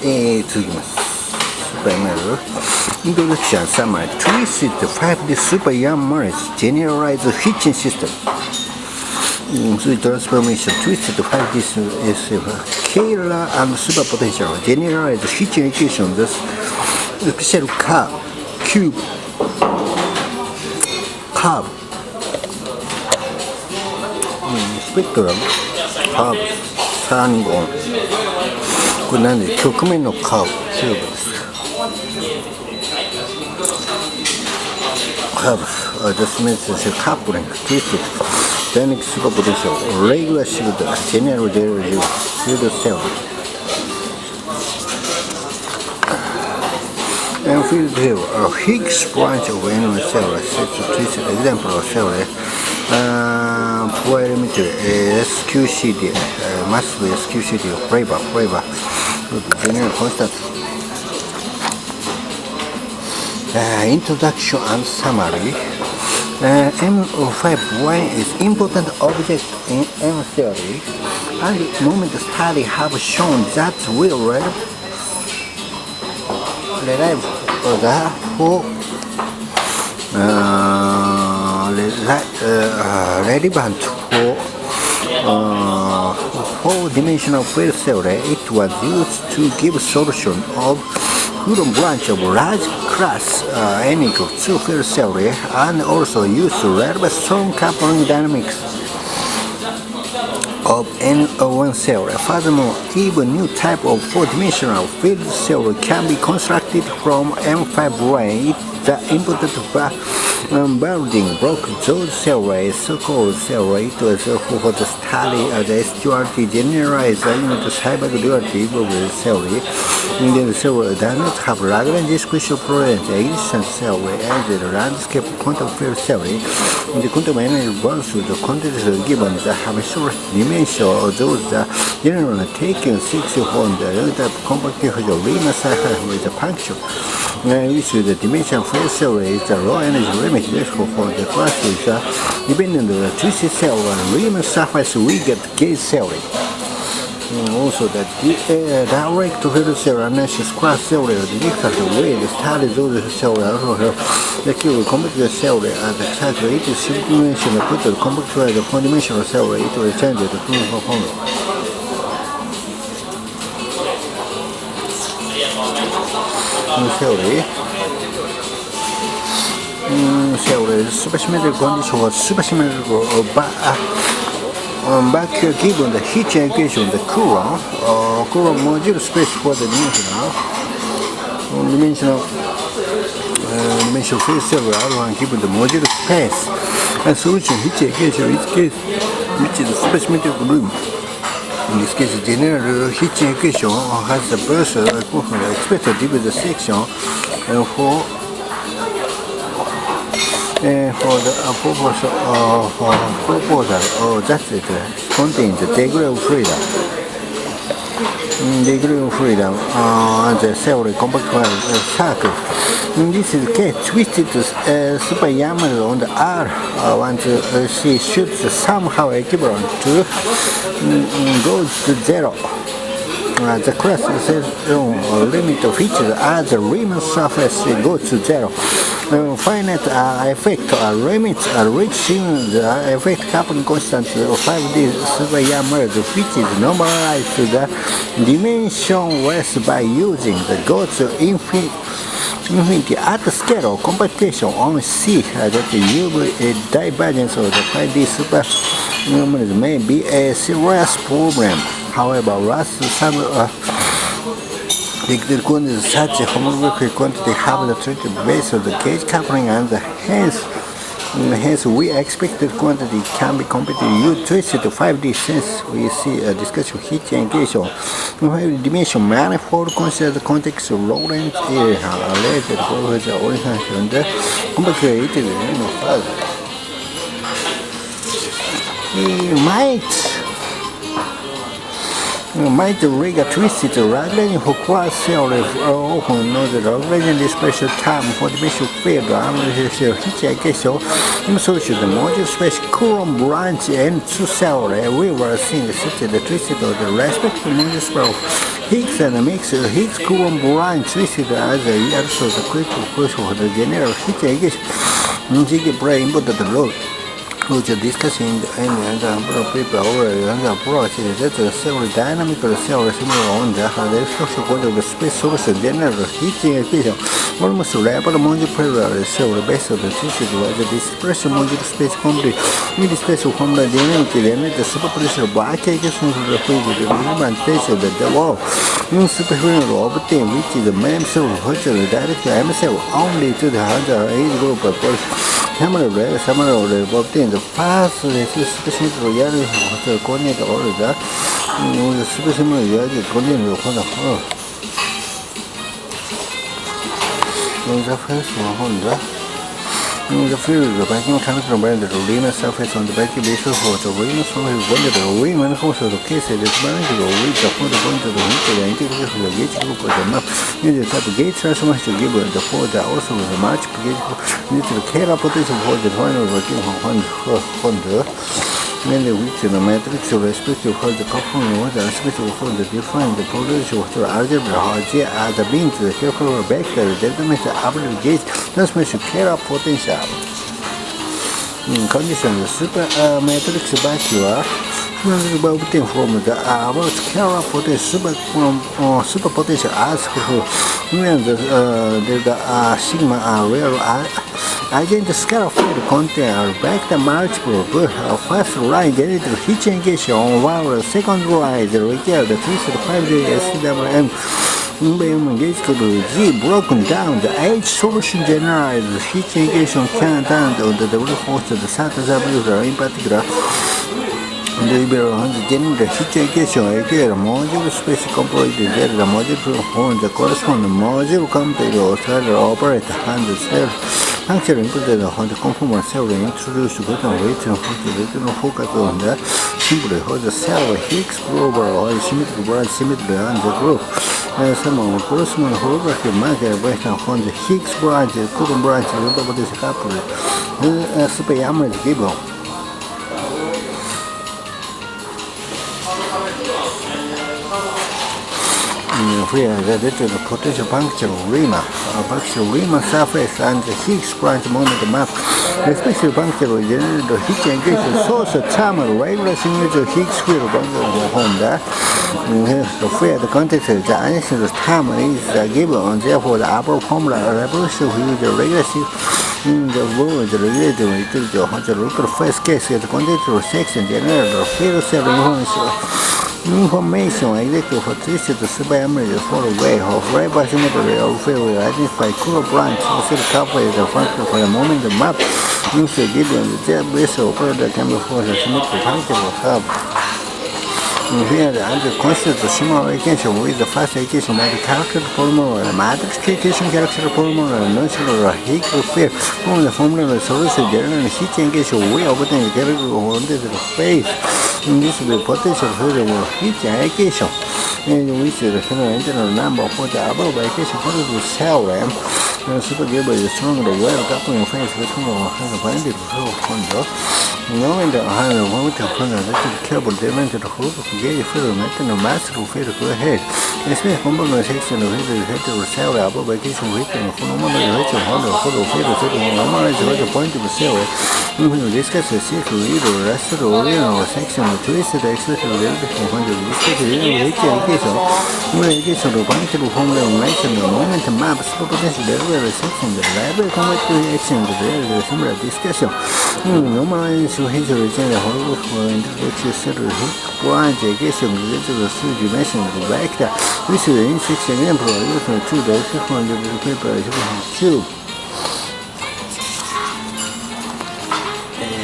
続きます。Primer Introduction Summary Twisted 5D Super Young Morris Generalized Hitching System. Transformation Twisted 5D SF Scalar and Super Potential Generalized Hitching Equation The Special Curve Spectrum Curve Turning On これなんで局面のカーブということです。カーブ Just means coupling twisted dynamic super potential regular shield general derivative field theory and field theory a Higgs branch of any theory sets a twisted example of theory Polarimetry SQCD massive SQCD flavor general constant Introduction and summary M5Y is important object in M theory and moment study have shown that will relevant for four-dimensional field theory. It was used to give solution of Coulomb branch of large class n equals 2 field theory and also used to relevant strong coupling dynamics of N01 theory. Furthermore, even new type of four-dimensional field theory can be constructed from M5Y. The important building block those theories, so-called theory, it was for the study of the S-duality generalized unit cyber duality of the theory. In the theory does not have Lagrange special probability existence theory and the landscape quantum field theory. In the quantum energy bonds the context given the habitual dimension of those generally taken 6 from the relative compact Riemann surface with the function. Which the dimension field theory is the low energy limit, therefore for the class is dependent on the twisted theory and Riemann surface we get gauge theory. Also the direct field theory analysis class theory is the difficult way to study those theory also the cube compact theory and the calculated simulation put the compact the four-dimensional theory it will change the proof of formula. Theory supersymmetrical condition was supersymmetrical back given the Hitching equation the Coulomb module space for the dimensional field theory R1 given the module space and solution Hitching equation in this case which is the supersymmetrical room. In this case, the general Hitching equation has the burst expected to be the section for the proposal that it contains the degree of freedom. And the theory compact circle. In this case, twisted super diameter on the R once C should somehow equivalent to goes to 0. The class limit of features as the Riemann surface goes to 0. Finite effect limits are reaching the effect coupling constant of 5D super diameter which is normalized to the dimensionless by using the go to infinity at the scale of computation on C that UV divergence of the 5D super numbers may be a serious problem. However, last some liquid quantities such homographic quantity have the treated base of the gauge coupling and hence we expected quantity can be computed using twisted 5D since we see a discussion of Hitching equation. 5-dimension manifold consider the context of Lorentz area related to the orientation and the complicated further. We might rig a twisted Lagrange for class theory often know the Lagrange special term for dimensional field analysis Hitching equation in solution the module space Coulomb branch and two theory we were seeing such the twisted of the respective module space Higgs and mix Higgs coulomb branch listed as also the critical question for the general heat engagement. The brain important role. Which are discussing and the paper already and approach that several dynamical cells similar on the social code of the space source general heating equation. Almost rapid modular cell based on the tissue was the dispersion modular space complete. Mid space from the dynamic the superpressure vacuum of the fluid implementation of the wall. In superficial obtain which is the main cell which is direct M cell only to the other age group of Summer obtain the fast specific reality of the coordinate order that the specific reality coordinate of the whole. The first one, the field of the backing chemical brand the lunar surface on the backing basis for the lunar surface wonder the women who the case is managed to reach the point of the integration of the gauge group of the map. Use the type of gauge transformation to give the fold also with the match gauge need to care potential for the final working on the mainly which the matrix of respective for the performance was the respective for the define the production of the algebra as a being to the calculator vector determines the average gauge transformation care potential. In condition the super matrix vacuum obtained from the about care potential super potential as when the sigma real again the scalar field contain vector multiple first line generated heat engagement while second line requires the twisted 5J SWM gauge to Z broken down the H solution generalized heat engagement can down to the force the SAT in particular. The general heat engagement again module space component the module from the corresponding module company or operator and the cell function included on the conformal cell introduced to button weight and focus on the simply hold the cell Higgs prober or symmetrical branch symmetry and the group. Some of corresponding holographic marker based on the Higgs branch, coulomb branch, and this couple space given. Here, the potential puncture Riemann surface and the Higgs branch moment map. The special puncture will generate the heat engagement source of thermal regular symmetrical Higgs field on the where the context of the analysis of thermal is given, therefore the upper formula revolution will use the regular in the world related to the local first case the context of section general field cell information executive for twisted super-emergent for a way of right symmetry or field will identify coulomb branch to calculate the function for the moment the map usually given the jet-based operator can be for the symmetric function of hub. Here the answer consists the similar equation with the first equation by the character formula, the matrix equation character formula, and natural Higgs field from the formula of the solution general heat engagement we obtain the character of the space. In this will potential field of heat equation, and which is the internal number for the above equation for the cell RAM. Super given is stronger the well coupling phase between the binding control. Knowing the higher moment of the cable dimension of the gauge field making a massive field go ahead. Especially component section of the cell above equation with the phenomenal relation of the field setting normalized the point of the cell. We will discuss the circle either rest of the original section of twisted expression of the when the discuss the equation. When equation of functional formula mention the moment map potential derivative section the library convective action the similar discussion. Normalized history change the whole for introduction settle branch equation related to the three-dimensional vector. This is the in-section example using two from the paper cube.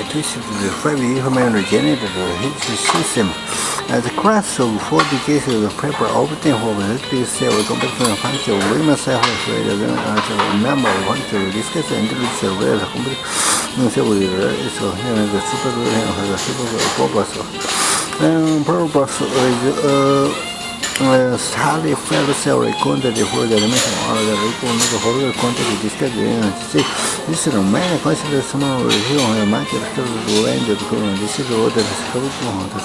Twisted the 5 human generated heat system. As a class of 40 cases of paper obtained from electric cell complex function of Riemann surface where the number of functions discussed the intellectual rare complex cell so here the super purpose is Sally felt several quantity for the dimension or the whole quantity discussed. This is a man considered small review on the market range of current. This is what the spectrum of the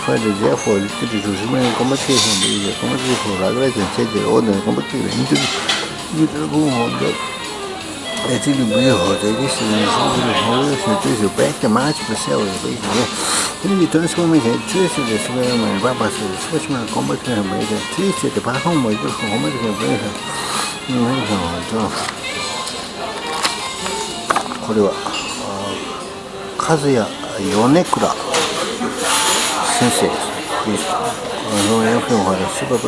further therefore the competition for regulation change the order competition into it's in the middle. This is back to March per cell. The transformation traces the swim and Babas, specimen combat and made a trace at the Pahom with the Homer. Kazuya Yonekura Sensei. This super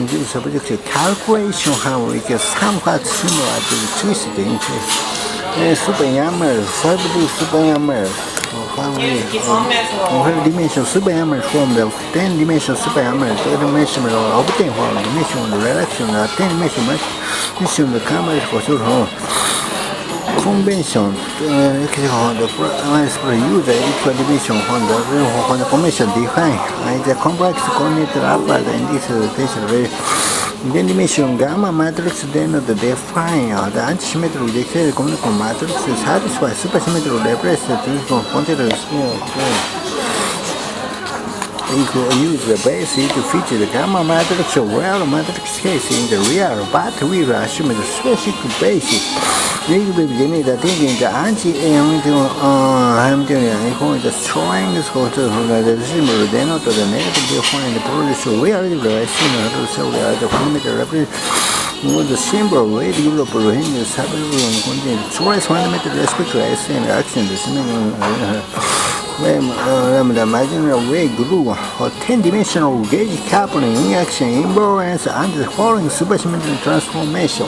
this subject calculation however is somewhat similar to the twisted interest. Super Yammer, 5D Super Yammer, 1 dimension Super Yammer from the 10 dimension Super Yammer, 3 dimension obtain from the dimension reduction, 10 dimension mission the camera for sure. Convention the user equal dimension on the convention defined the complex coordinator upper and this then dimension gamma matrix then the define the antisymmetric dictated canonical matrix satisfies supersymmetric representative quantity equal use the base to feature the gamma matrix of real matrix case in the real, but we will assume the specific basis. We will begin the thinking the Hamiltonian the strength of the symbol denote the negative define the producer where you assume the perimeter represent the symbol way to develop the subtle content choice fundamental respect to S and action the the imaginary way grew or 10-dimensional gauge coupling in action imbalance and the following supersymmetric transformation.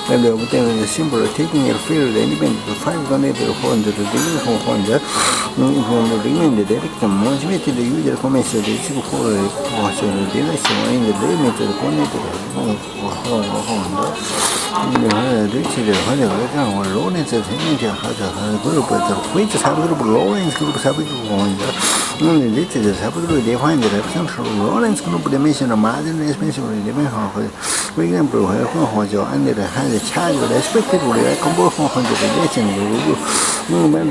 When they obtain the symbol taking a field independent of 500 from the division from the remaining direct motivated the user comments the issue for the direction in the limit of the connected Lawrence group which subgroup Lawrence group subgroup only this is subgroup define the representation Lawrence group dimension of margin expansion dimension for example under the charge respectively composed from the relation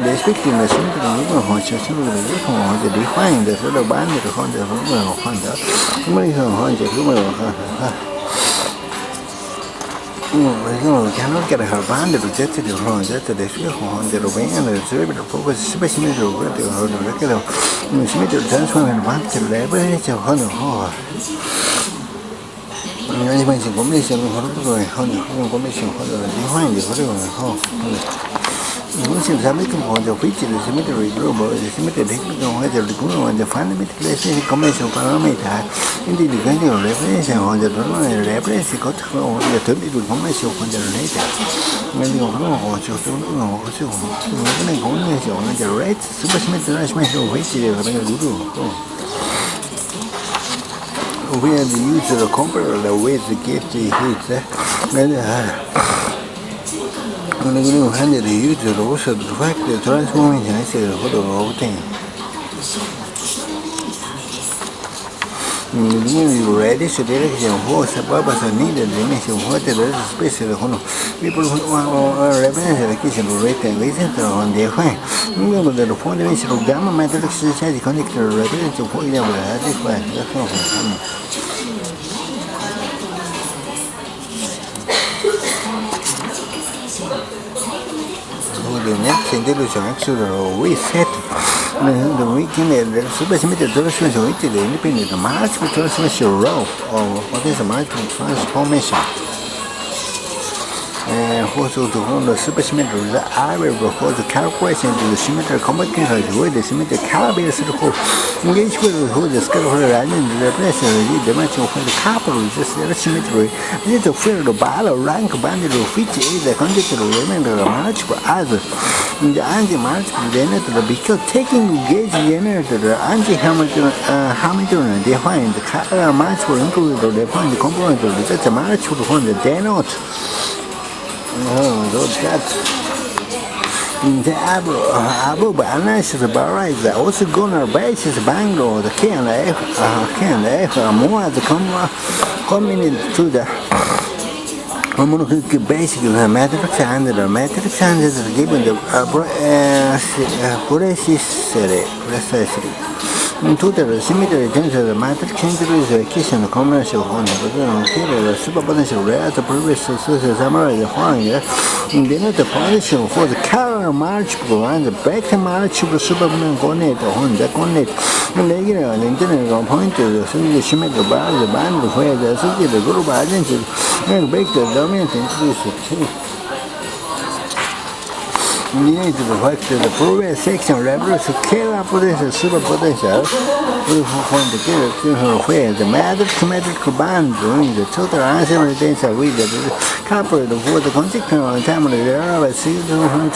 respecting the simple the define the sort of boundary cannot get her band rejected from that the fear on the Roman and the cerebral focus, especially the record of symmetric transform and one to leverage of honor. Animation commission commission behind the using American on the which the symmetry global is symmetric technical weather the glue and the fundamental commercial parameter indeed the kind of reference on the reference got from the typical commercial on the later when you know also on the right supersymmetric which where the user compare the way to get the heat when you handle the user also the fact the transformation is a whole thing. You ready to direction horse purpose and needed dimension what the space of people who are reference the kitchen rate and reason on their fine. Remember the four dimension of gamma matrix is a connector reference to for example this way. The next intelligence actually we set the weekend the supersymmetric transformation which is independent multiple transformation row or what is a multiple transformation. Also to hold the supersymmetry the area for the calculation to the symmetric competition with the symmetric calibrated whole engage with the scale of the representation the dimension of the couple is the symmetry is the field of battle rank banded which is the conjecture remainder of multiple other in the anti-multiple generator because taking gauge generator the anti-Hamiltonian define the multiple included define the component of the multiple from the denote. The above analysis varies also on basis Bangalore, the K and F are more as combined to the basic matrix and the matrix and is given the precisely. In total, symmetry tends to the matrix introduces a equation combination of one the superpotential rate the previous sources summarize the following. Denote the position for the current multiple and the vector multiple superpotent coordinate on the coordinate. Regular and internal point to the symmetric bar the band where the associated group identity and vector dominant introduces. Need to reflect the progress section reverse scalar potential superpotential from the character where the mathematical band in the total answer tensor with the coupled for the consequent time there are a series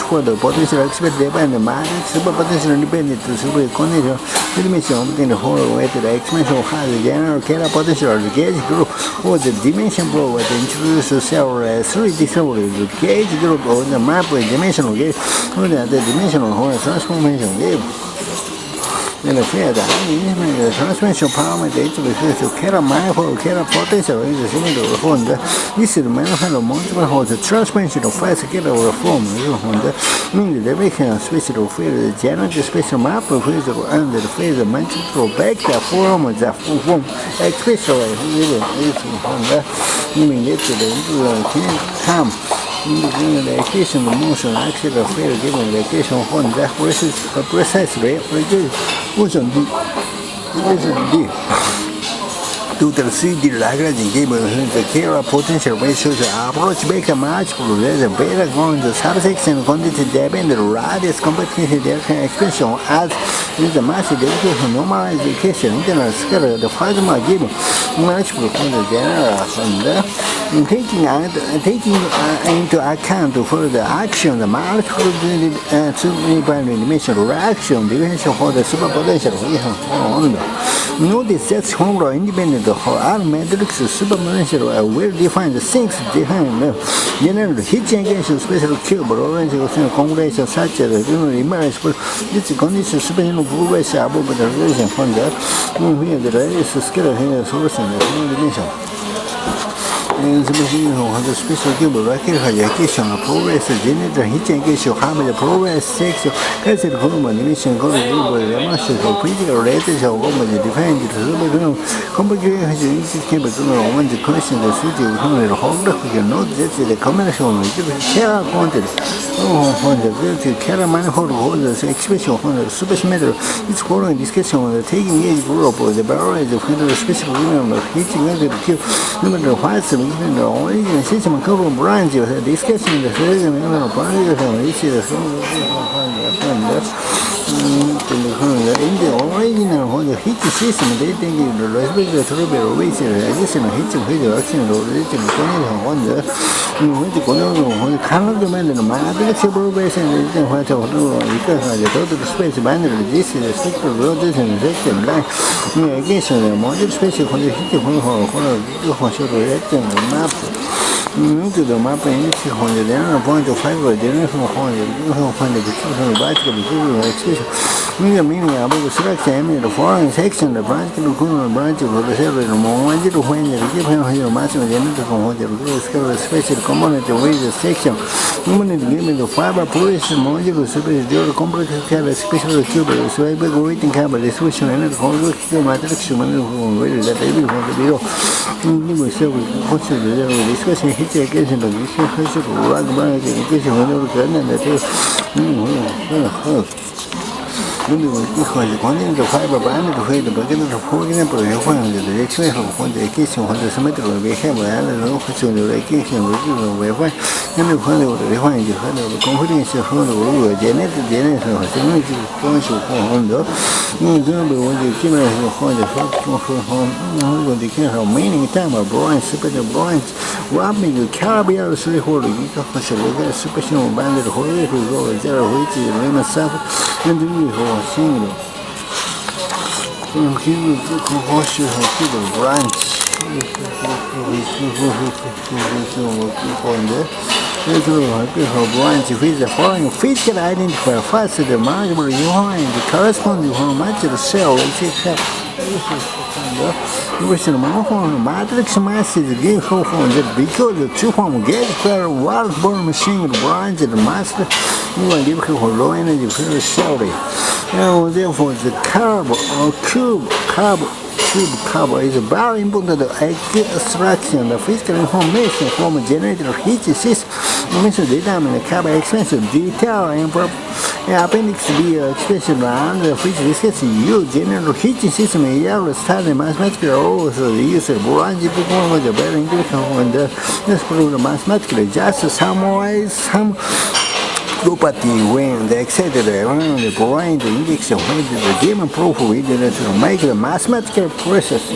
for the potential expect depend the matrix superpotential independent to super condition dimension obtain the whole way to the expansion has the general scalar potential of the gauge group or the dimension flow that introduces several three different gauge group on the map with dimensional gauge. The dimensional transformation gave in the transformation parameter refers to Kera manifold Kera potential is a similar form. This is the manifold of multiple holds the transformation of first Kera form means the direction of special field, the geometry special map of phase and the phase of multiple vector form the form especially meaning it to the come. In the equation of motion axis of field given the equation of one that precisely motion D. To the 3D Lagrange given the Kera potential ratios approach vector multiple the beta going the subsection quantity depend the radius competition direction expression as is the mass direction normalized equation internal scale the plasma given multiple from the general and taking into account for the action the multiple two-dimensional reaction dimension for the superpotential notice that formula independent of all matrix superpotential are well-defined things behind general heat engagement special cube orange combination such as emergence this condition special progress above the relation from the radius scale solution dimension. The special cube record equation of progress generator heat engagement have the progress section cancel dimension called the mass of physical related of the defined complication is capable of one the question the city of the holographic note that the combination of the Kera quantity on the Kera manifold holds the expression of the supersymmetry is following discussion on the taking edge group of the barrage of the special of heating the cube number of parts the origin system cover branch of the discussion the selection of the issue in the original the heat system they think the respective turbine waste additional heat action related to when the cannot demand the matrix progress and what because the total space boundary this is the sector rotation section line against the module space for the heat for reaction map into the map and it's on the general point of fiber generation on the bicycle expression meaning about the selection the following section the branch of the cell in when the given massive genetic special component with the section given the fiber position module special complex special cube so I beg waiting cable distribution and the matrix that every one below discussion hit occasion of this run branch education the fiber band to the beginning of holding up the direction of the occasion on the symmetrical behavior and the official location of the and the fund of the refine the confidence of the genetic generation of the function on the camera on the camera meaning time of branch special branch wrapping the carabiner three holding special banded holding to go there which is limit surface and the single branch branch with the following physical identifier. First, the markable union corresponding to much of the cell. Matrix mass is given because the two form get per wall born machine branch the master you are given for low energy for cell. Therefore, the cube is a very important extraction of physical information from a generator heat system. To determine the carbon expensive detail and appendix B expression around which discusses use general heating system area study mathematical also the use of branch performance the better indication when the mathematically just summarize some property when the excited around the point the index of the given proof we did to make the mathematical process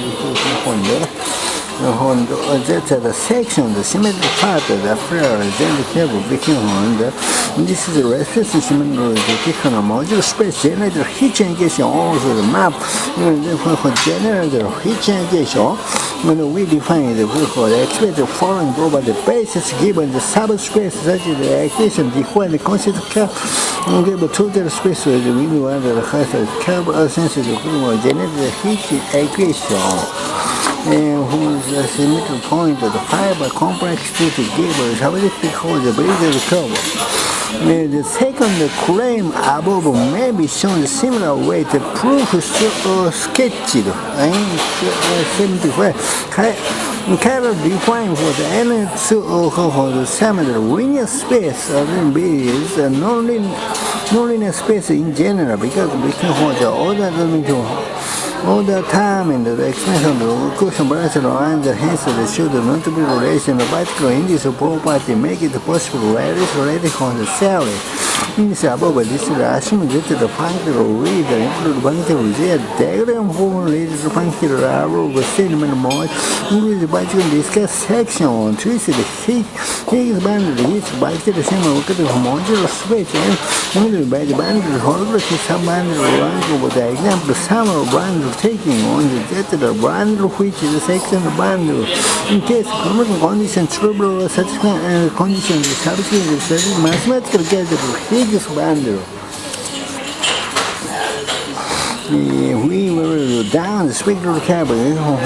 that's the section, the symmetric part of the flare, then the cable became this is the reference symmetric modular space generator heat generation also the map for generator heat generation when we define the expected following property basis given the subspace such as the equation define the concept of give a total space with the window under the height of cable sensitive generator heat equation. Whose symmetric point of the fiber complex to the gable is subject to the base of the curve. The second claim above may be shown a similar way to proof sketched in 75. Carol defined for the elements of the symmetry linear space is a non-linear space in general because we can hold the order all the time in the expansion of the cushion branch lines and hence they should not be relation of particular index of property make it possible to relate on the cell. In this above, this is assumed that the functional reader include functional z diagram form related to functional arrow of the segment mode in which particular discuss section on twisted Higgs boundary is particular similar to the modular switch and by the boundary holographic subboundary rank of the example sum of boundary taking on the zeta boundary which is the section boundary. In case chromatic condition trouble satisfying and conditions subsequent to mathematical gather Higgs boundary. We were down the spectral cable,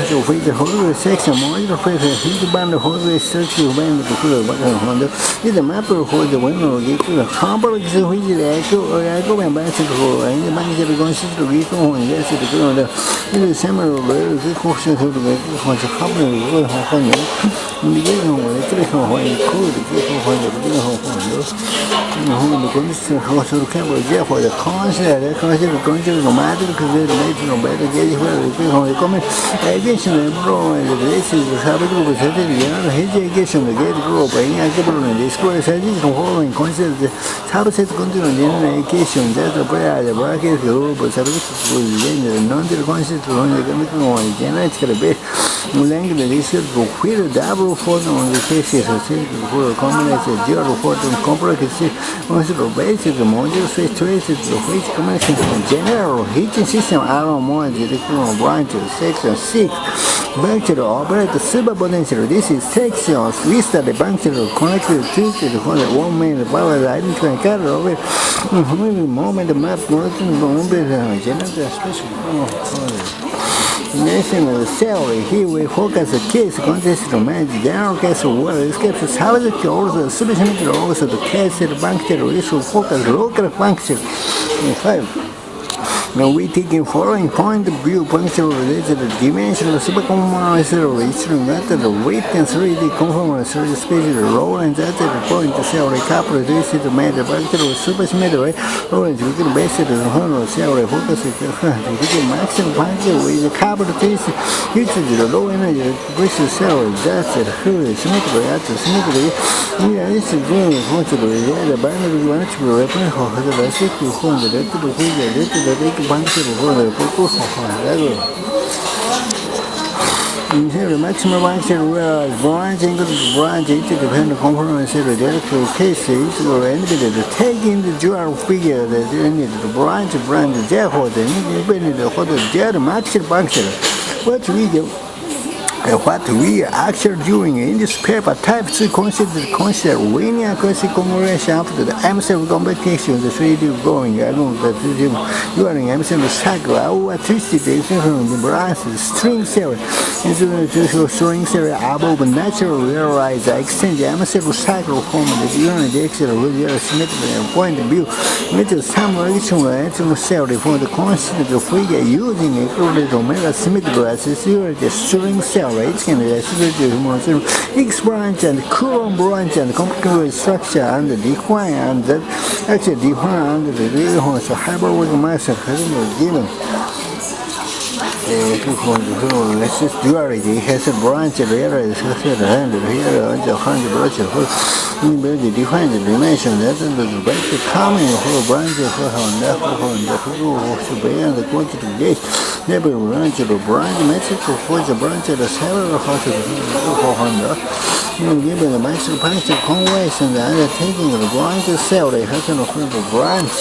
so we the whole section modular pressure, Higgs boundary whole structure band to the bottom. Is a map of the window get to the complex which is echo and bicycle and the manager consists of equal and yes, the ground. It is similar to the question of the company of the beginning of electrical when it could get on the beginning of the condition of the cable, therefore the concept of matter because they made no better get where the comment aviation and bro and the races the habit of the education the gate group and the square sizes from following concept the subset continue generation that's the prayer the bracket group subject to the non-concept on the chemical genetic base language the research to query double photon on the cases for a combination zero photon complex concept of basic modular space traces to which connection general heating system around more electron branches section 6 functional operate superpotential. This is section with the functional connected to the 1 main power identical color of it moment map working on the general special nation of the cell. Here we focus the case context to manage general case of water escape subject also supersymmetric also the case of functional issue focus local function. 5. Now we take in following point of view functional related to the dimensional superconformal instrument the weight and 3D conformal 3D space roll and that the point cell recouple this is the matter functional supersymmetry orange we can base it on the cell focus the maximum function with the carbon trace which is the low energy pressure cell that's the symmetry at the symmetry this is going functional the binary multiple reference of the recipe from the functional for the focus instead of maximum function whereas branch each dependent component the electrical case each individual taking the dual figure that need the branch therefore the independent for the maximum function what we do What we are actually doing in this paper type 2 consider linear classic configuration after the M7 competition, the 3D going along the during M7 cycle, our twisted the branches string series into string series above natural realize extend the M7 cycle from the unit direction with your symmetrical point of view, with some additional series for the constant figure using included omega symmetrical as the string series. It can X branch and Coulomb branch and complicated structure and define and that actually define under the real so hyperbolic mass given. Duality has a branch realized and here on the 100 branches define the dimension that the basic coming for branches the quantity gauge. Never branch of branch metric for the branch of the several houses given the master function convention the undertaking of the branch cell they have a branch.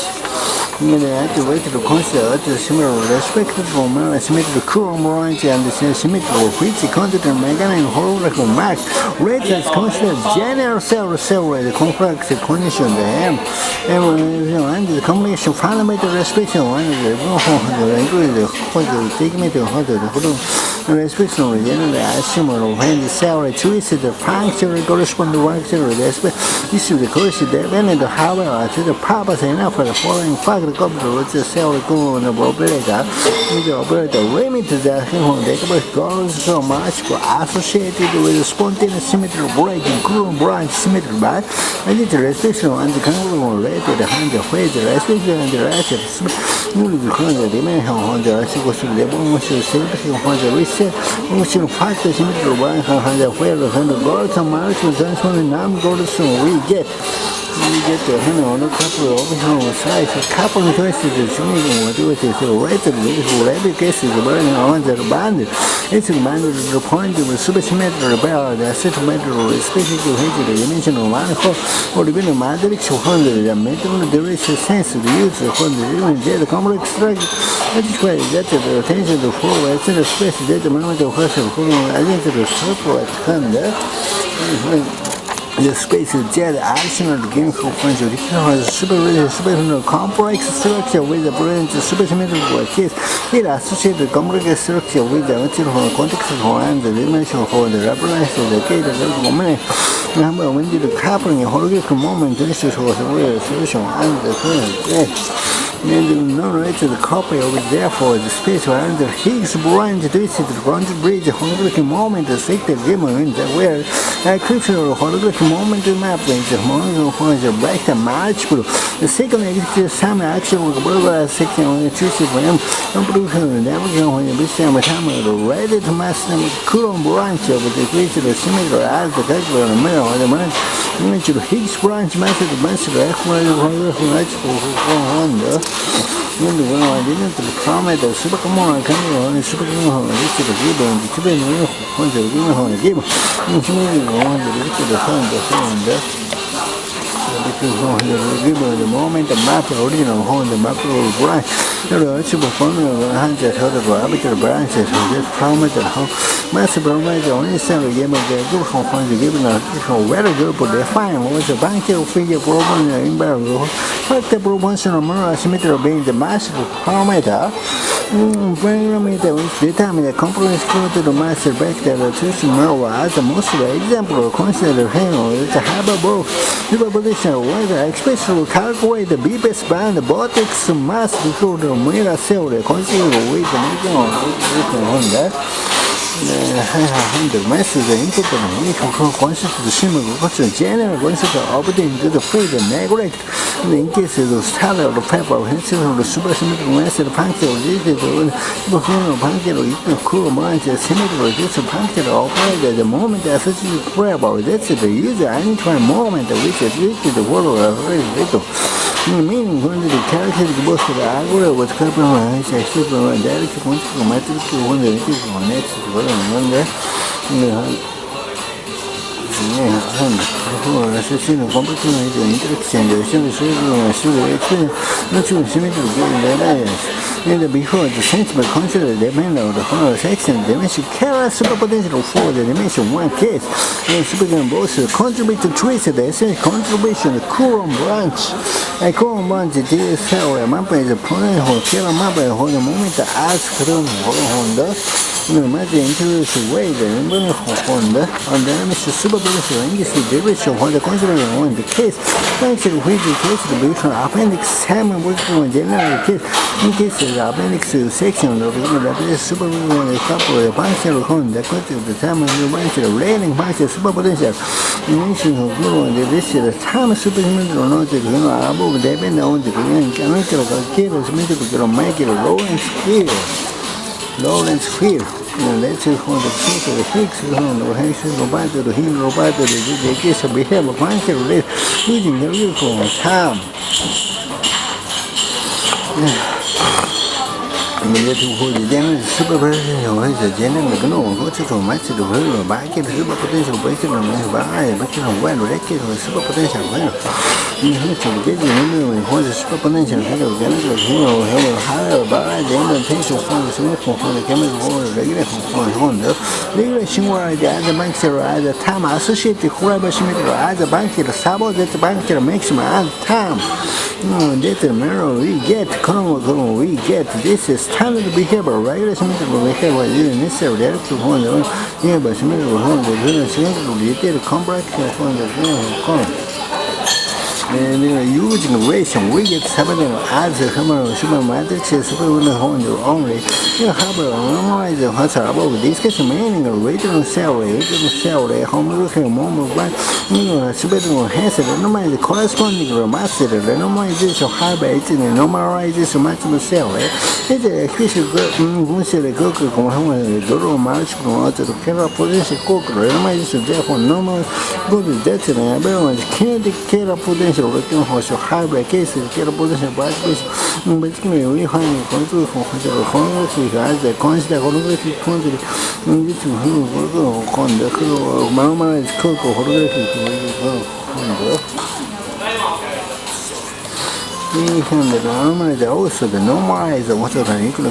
Activated to consider the similar respective from symmetrical Coulomb branch and the symmetrical which consider mechanism holographic mark rate as considered general cell the complex condition the M and the combination fundamental respect one of the taking the respect of the general assume when the cell twisted the function correspond to one cell respect this is the correction dependent however to the purpose enough for the following fact the computer with the cell going operator with the operator limit the goes so much associated with the spontaneous symmetrical breaking Coulomb branch symmetry by and the restriction and the congruent related hand the phase the restriction and the ratchet the dimension on the reciprocal the motion symmetry on the reset motion factor symmetrical branch on the where the goals and marks transform non-goals we get the handle on a couple of size a couple of choices showing what it is rated with every case is burning on the band. It's a matter of the point of the supersymmetrical barrel, the symmetrical specific the dimensional manifold or even a matrix of the mental duration sense of the use of the complex structure. That is why that the attention to forward and the space that the moment of person who against the circle at hand. The space is jet additional gain for function has super complex structure with the brilliant supersymmetrical case. It associated complex structure with the material context and the dimension for the reference of the case of moment. Number when the coupling holographic moment this was the real solution and the current. And the non-rated copy of it, therefore, the space around the Higgs branch twisted the quantum bridge holographic moment is sector given in the where a crucial holographic moment map is the moment for the black and multiple. The second executive sum action with a section on the twisted ram and production navigation when the same time ready to master the Coulomb branch of the creature similar as the calculator on the mirror of the branch. The Higgs branch method master holographic when the one I didn't promise the supercomputer can be supercomputer listed the given the given on the given because the moment the map original on the map branch the super formula hundred arbitrary branches just promise how massive promise only several game of the group from the given very good but define was a bunch of figure problem in barrel. But the proportional mirror symmetry being the massive parameter which determine the component equal to the mass vector the twist mirror as the most example consider hang with the hyperbolic superposition whether especially calculate the B-base band vortex mass before the mirror cell consider with the making on that. The mass is the input of concept of the simple general concept of obtaining to the field and neglect. In case of the style of the paper, instead of the supersymmetrical mass of the function of the function of Coulomb branch, symmetrical this function operated the moment associated with variable. That's the user anytime moment which is reached the world of very little. Meaning when the characteristic both of the algorithm was compromised, I should run direct quantical matrix when the is on next one there. assassino completamente interaction and before the sensible consider the demand of the whole section dimension carry super potential for the dimension one case and speaking both contribute to trace the essential contribution coulomb branch a coulomb branch is cell map is a point or kill map for the moment as from Honda Imagine introduce way the number of Honda and then Mr. Super potential English derivation for the consideration on the case actually which the case the between appendix 7 working on general case in case the appendix section of the super couple of functional Honda to the time of the bunch of railing function super potential mention of this is the time superhuman or not above depend on the chemical calculus medical Michael Lawrence field let's say for the truth of the fix or Haitian Roberto to him Roberto the case of behavior function using the real for time. Supervision is a general what's it from much to the back in super potential breaking on by when record or super potential you have to get the number of super potential head of general hero higher by the end of potential for the smoke for the chemical regular for Honda regulation where the other banks are at the time associated whoever as a banker sabo that the banker maximum at time. That we get, we get. This is standard behavior, regulation behavior is necessary to hold on. Yeah, but some of the complex from the using relation, we get something as a super matrix only. You have a normalized what's above discuss meaning of regional salary, home looking moment one, super has a normalized corresponding master, the normalization high base and normalizes maximum salary. It's a official cook, Doro March promotes the camera position cook, normalization therefore normal good death and everyone kinetic care potential. Looking for your high cases, get a position by this. Basically, we find control for the as the constant holographic quantity in which on the normalized cook or holographic. We can normalize also the normalized water and equal.